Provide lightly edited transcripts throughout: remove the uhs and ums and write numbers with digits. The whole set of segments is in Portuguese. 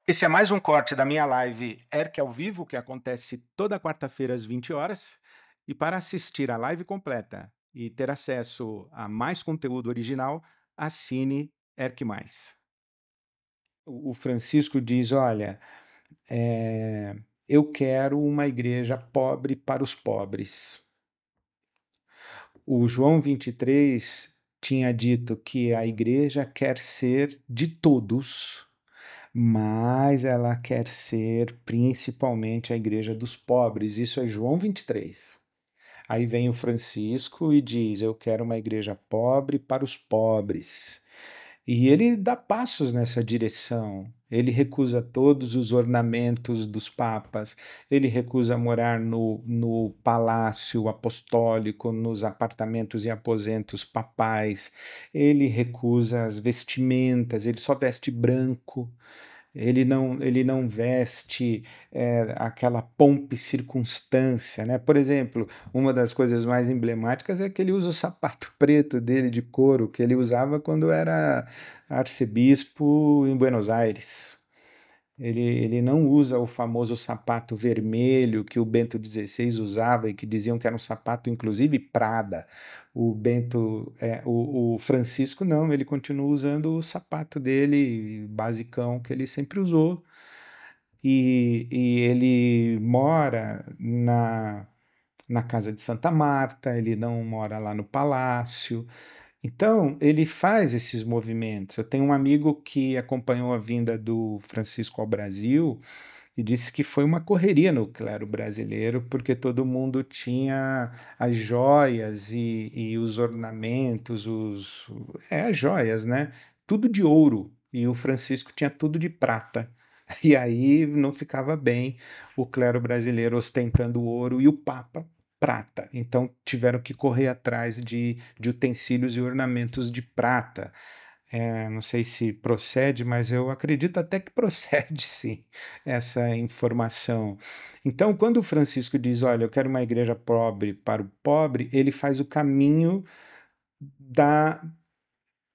Esse é mais um corte da minha live ERC ao vivo, que acontece toda quarta-feira às 20 horas. E para assistir a live completa e ter acesso a mais conteúdo original, assine ERC+. O Francisco diz: olha, eu quero uma igreja pobre para os pobres. O João 23 tinha dito que a igreja quer ser de todos, mas ela quer ser principalmente a igreja dos pobres. Isso é João 23. Aí vem o Francisco e diz: eu quero uma igreja pobre para os pobres. E ele dá passos nessa direção. Ele recusa todos os ornamentos dos papas, ele recusa morar no palácio apostólico, nos apartamentos e aposentos papais, ele recusa as vestimentas, ele só veste branco. Ele não veste aquela pompa e circunstância, né? Por exemplo, uma das coisas mais emblemáticas é que ele usa o sapato preto dele de couro que ele usava quando era arcebispo em Buenos Aires. Ele não usa o famoso sapato vermelho que o Bento XVI usava e que diziam que era um sapato, inclusive, Prada. O Francisco não, ele continua usando o sapato dele, basicão, que ele sempre usou. E ele mora na casa de Santa Marta, ele não mora lá no palácio. Então, ele faz esses movimentos. Eu tenho um amigo que acompanhou a vinda do Francisco ao Brasil e disse que foi uma correria no clero brasileiro, porque todo mundo tinha as joias e os ornamentos, as joias, né? Tudo de ouro. E o Francisco tinha tudo de prata. E aí não ficava bem o clero brasileiro ostentando ouro e o Papa prata. Então tiveram que correr atrás de utensílios e ornamentos de prata. Não sei se procede, mas eu acredito até que procede sim, essa informação. Então, quando o Francisco diz: olha, eu quero uma igreja pobre para o pobre, ele faz o caminho da,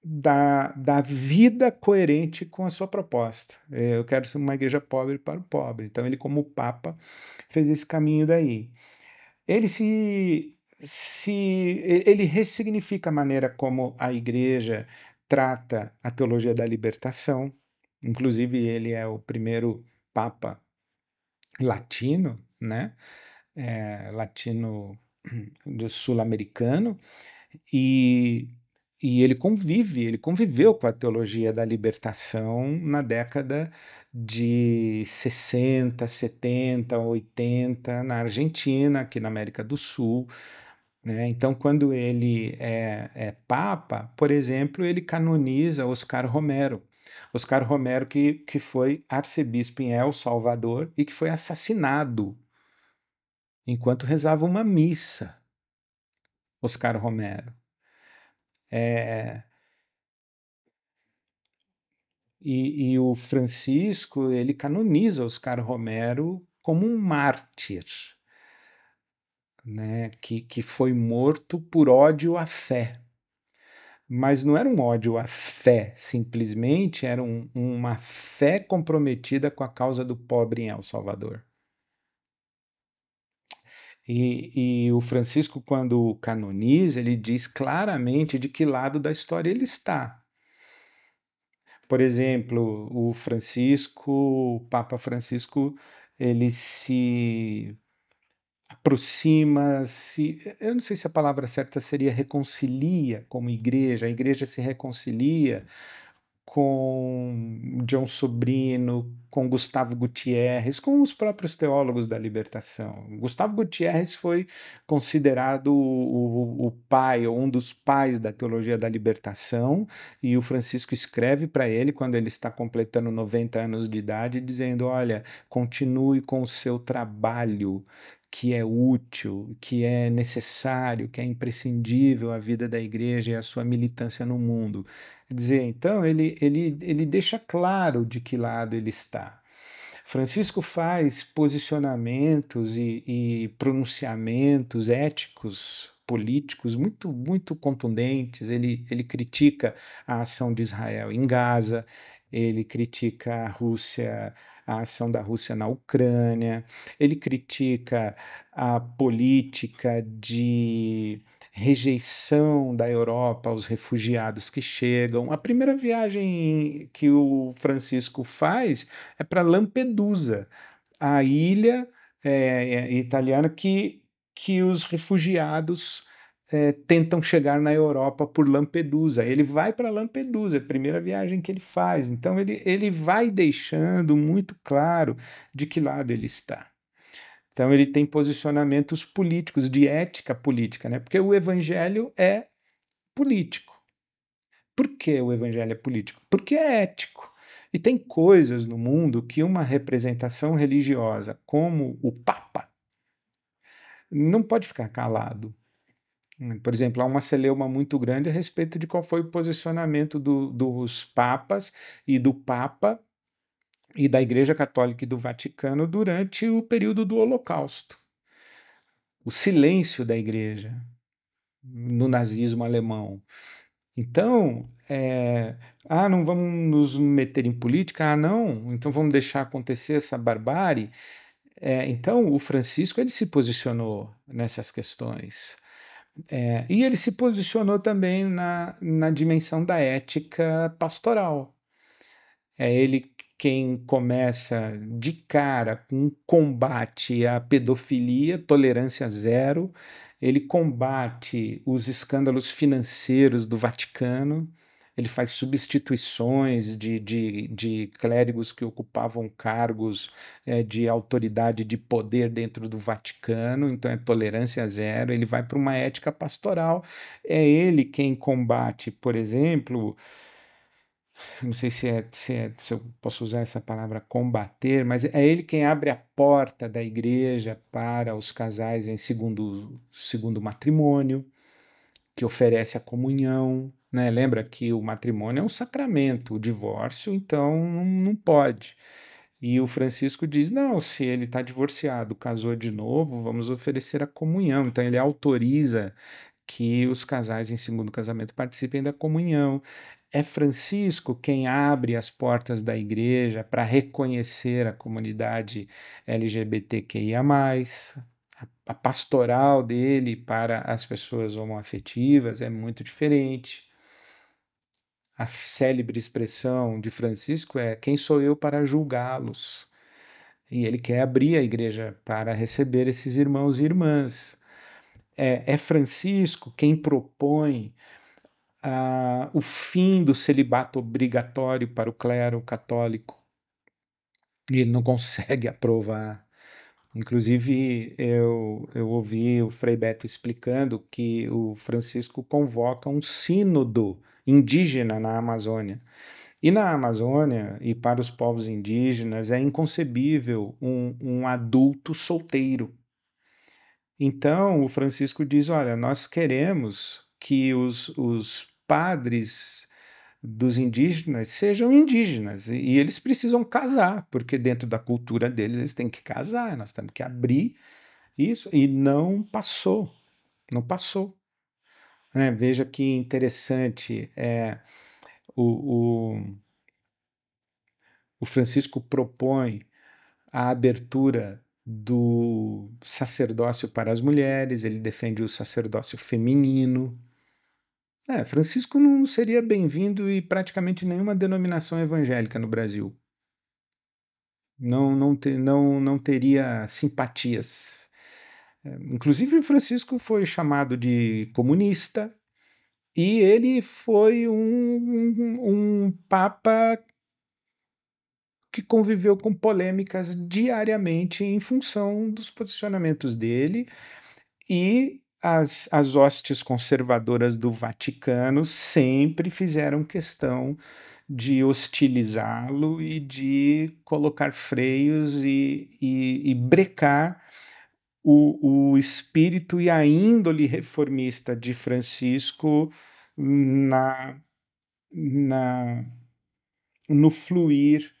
da vida coerente com a sua proposta. Eu quero ser uma igreja pobre para o pobre. Então, ele, como Papa, fez esse caminho daí. Ele ele ressignifica a maneira como a igreja trata a teologia da libertação. Inclusive, ele é o primeiro papa latino, né? Latino do sul-americano, e, ele conviveu com a teologia da libertação na década de 60, 70, 80, na Argentina, aqui na América do Sul, né? Então, quando ele é papa, por exemplo, ele canoniza Oscar Romero. Oscar Romero, que foi arcebispo em El Salvador e que foi assassinado enquanto rezava uma missa. Oscar Romero. É, e o Francisco, ele canoniza Oscar Romero como um mártir, né, que foi morto por ódio à fé. Mas não era um ódio à fé, simplesmente era uma fé comprometida com a causa do pobre em El Salvador. E o Francisco, quando canoniza, ele diz claramente de que lado da história ele está. Por exemplo, o Papa Francisco, ele se aproxima, eu não sei se a palavra certa seria reconcilia como igreja, a igreja se reconcilia com John Sobrino, com Gustavo Gutierrez, com os próprios teólogos da libertação. Gustavo Gutierrez foi considerado o pai, ou um dos pais da teologia da libertação, e o Francisco escreve para ele, quando ele está completando 90 anos de idade, dizendo: olha, continue com o seu trabalho, que é útil, que é necessário, que é imprescindível à vida da igreja e à sua militância no mundo. Quer dizer, então ele deixa claro de que lado ele está. Francisco faz posicionamentos e pronunciamentos éticos, políticos muito contundentes. Ele critica a ação de Israel em Gaza, ele critica a Rússia, a ação da Rússia na Ucrânia, ele critica a política de rejeição da Europa aos refugiados que chegam. A primeira viagem que o Francisco faz é para Lampedusa, a ilha italiana que os refugiados tentam chegar na Europa por Lampedusa. Ele vai para Lampedusa, é a primeira viagem que ele faz. Então ele vai deixando muito claro de que lado ele está. Então ele tem posicionamentos políticos, de ética política, né? Porque o evangelho é político. Por que o evangelho é político? Porque é ético. E tem coisas no mundo que uma representação religiosa, como o Papa, não pode ficar calado. Por exemplo, há uma celeuma muito grande a respeito de qual foi o posicionamento dos papas e do Papa e da Igreja Católica e do Vaticano durante o período do Holocausto. O silêncio da Igreja no nazismo alemão. Então, não vamos nos meter em política? Não, então vamos deixar acontecer essa barbárie? Então, o Francisco ele se posicionou nessas questões. E ele se posicionou também na dimensão da ética pastoral. É ele quem começa de cara com um combate à pedofilia, tolerância zero. Ele combate os escândalos financeiros do Vaticano. Ele faz substituições de clérigos que ocupavam cargos de autoridade, de poder dentro do Vaticano, então é tolerância zero. Ele vai para uma ética pastoral. É ele quem combate, por exemplo, não sei se eu posso usar essa palavra combater, mas é ele quem abre a porta da igreja para os casais em segundo matrimônio, que oferece a comunhão, né? Lembra que o matrimônio é um sacramento, o divórcio, então, não pode. E o Francisco diz: não, se ele está divorciado, casou de novo, vamos oferecer a comunhão. Então, ele autoriza que os casais em segundo casamento participem da comunhão. É Francisco quem abre as portas da igreja para reconhecer a comunidade LGBTQIA+. A pastoral dele para as pessoas homoafetivas é muito diferente. A célebre expressão de Francisco é: quem sou eu para julgá-los? E ele quer abrir a igreja para receber esses irmãos e irmãs. É Francisco quem propõe o fim do celibato obrigatório para o clero católico. E ele não consegue aprovar. Inclusive, eu ouvi o Frei Beto explicando que o Francisco convoca um sínodo indígena na Amazônia. E na Amazônia, e para os povos indígenas, é inconcebível um adulto solteiro. Então, o Francisco diz: olha, nós queremos que os padres dos indígenas sejam indígenas e eles precisam casar, porque dentro da cultura deles eles têm que casar, nós temos que abrir isso, e não passou, não passou. Veja que interessante, o, o, o Francisco propõe a abertura do sacerdócio para as mulheres, ele defende o sacerdócio feminino. Francisco não seria bem-vindo em praticamente nenhuma denominação evangélica no Brasil. Não teria simpatias. Inclusive, o Francisco foi chamado de comunista e ele foi um papa que conviveu com polêmicas diariamente em função dos posicionamentos dele, e as hostes conservadoras do Vaticano sempre fizeram questão de hostilizá-lo e de colocar freios e brecar o espírito e a índole reformista de Francisco na, na, no fluir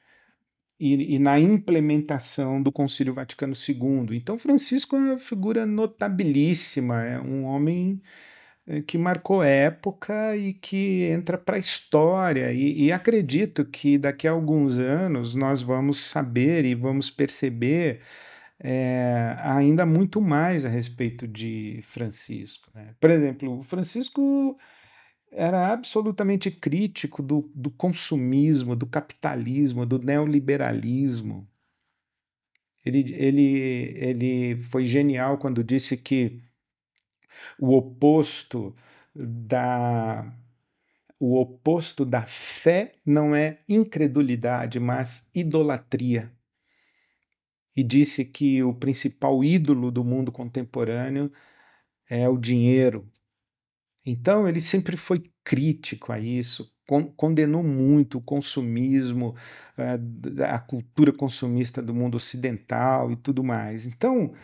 e na implementação do Concílio Vaticano II. Então, Francisco é uma figura notabilíssima, é um homem que marcou época e que entra para a história. E acredito que daqui a alguns anos nós vamos saber e vamos perceber ainda muito mais a respeito de Francisco, né? Por exemplo, o Francisco era absolutamente crítico do consumismo, do capitalismo, do neoliberalismo. Ele foi genial quando disse que o oposto da, o oposto da fé não é incredulidade, mas idolatria. E disse que o principal ídolo do mundo contemporâneo é o dinheiro. Então, ele sempre foi crítico a isso, condenou muito o consumismo, a cultura consumista do mundo ocidental e tudo mais. Então,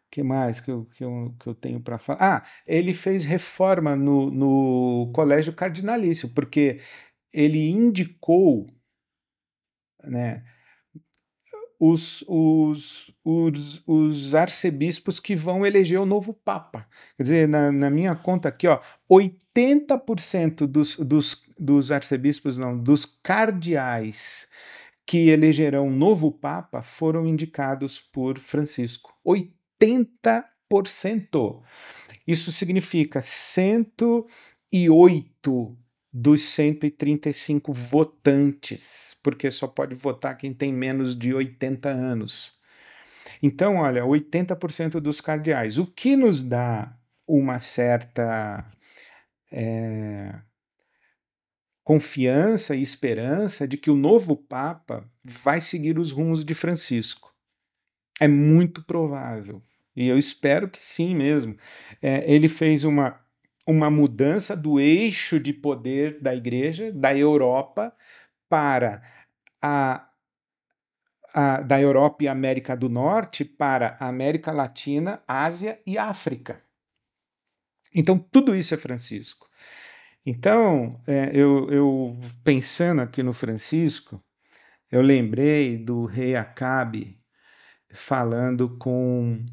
que mais que eu tenho para falar? Ah, ele fez reforma no Colégio Cardinalício, porque ele indicou, né, os arcebispos que vão eleger o novo Papa. Quer dizer, na minha conta aqui, ó, 80% dos arcebispos, não, dos cardeais que elegerão um novo Papa foram indicados por Francisco. 80%. Isso significa 108 dos 135 votantes, porque só pode votar quem tem menos de 80 anos. Então, olha, 80% dos cardeais, o que nos dá uma certa confiança e esperança de que o novo Papa vai seguir os rumos de Francisco. É muito provável. E eu espero que sim mesmo. Ele fez uma mudança do eixo de poder da Igreja, da Europa, para da Europa e América do Norte para a América Latina, Ásia e África. Então, tudo isso é Francisco. Então, eu pensando aqui no Francisco, eu lembrei do rei Acabe falando com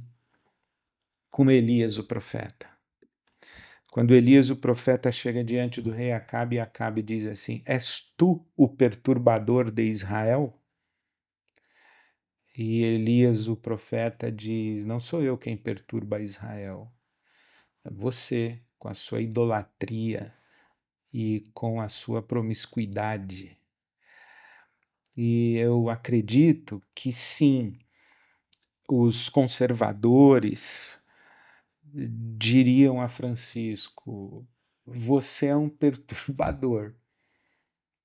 Elias, o profeta. Quando Elias, o profeta, chega diante do rei Acabe, e Acabe diz assim: És tu o perturbador de Israel? E Elias, o profeta, diz: Não sou eu quem perturba Israel, é você, com a sua idolatria e com a sua promiscuidade. E eu acredito que sim, os conservadores diriam a Francisco: Você é um perturbador,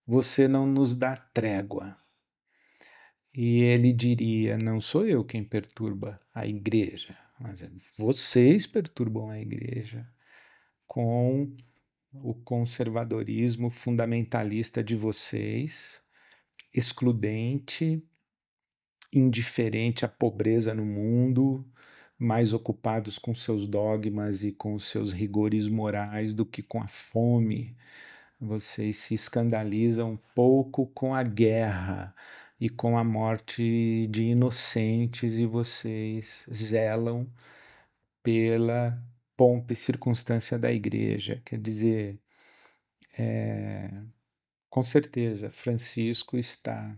você não nos dá trégua. E ele diria: Não sou eu quem perturba a igreja, mas vocês perturbam a igreja com o conservadorismo fundamentalista de vocês, excludente, indiferente à pobreza no mundo, mais ocupados com seus dogmas e com seus rigores morais do que com a fome. Vocês se escandalizam um pouco com a guerra e com a morte de inocentes, e vocês zelam pela pompa e circunstância da igreja. Quer dizer, com certeza, Francisco está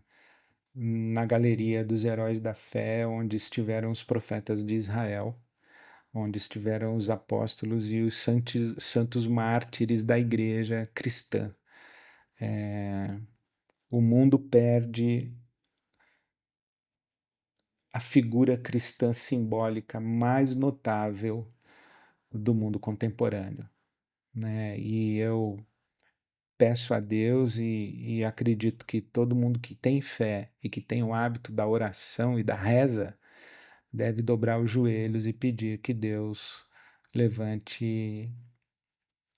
na galeria dos heróis da fé, onde estiveram os profetas de Israel, onde estiveram os apóstolos e os santos mártires da igreja cristã. O mundo perde a figura cristã simbólica mais notável do mundo contemporâneo, né? E eu peço a Deus e acredito que todo mundo que tem fé e que tem o hábito da oração e da reza deve dobrar os joelhos e pedir que Deus levante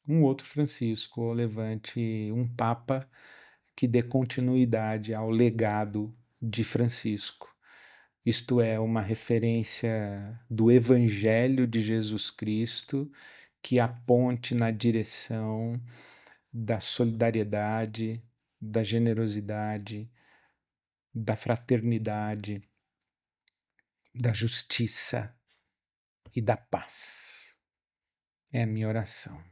um outro Francisco, ou levante um Papa que dê continuidade ao legado de Francisco. Isto é, uma referência do Evangelho de Jesus Cristo que aponte na direção da solidariedade, da generosidade, da fraternidade, da justiça e da paz. É a minha oração.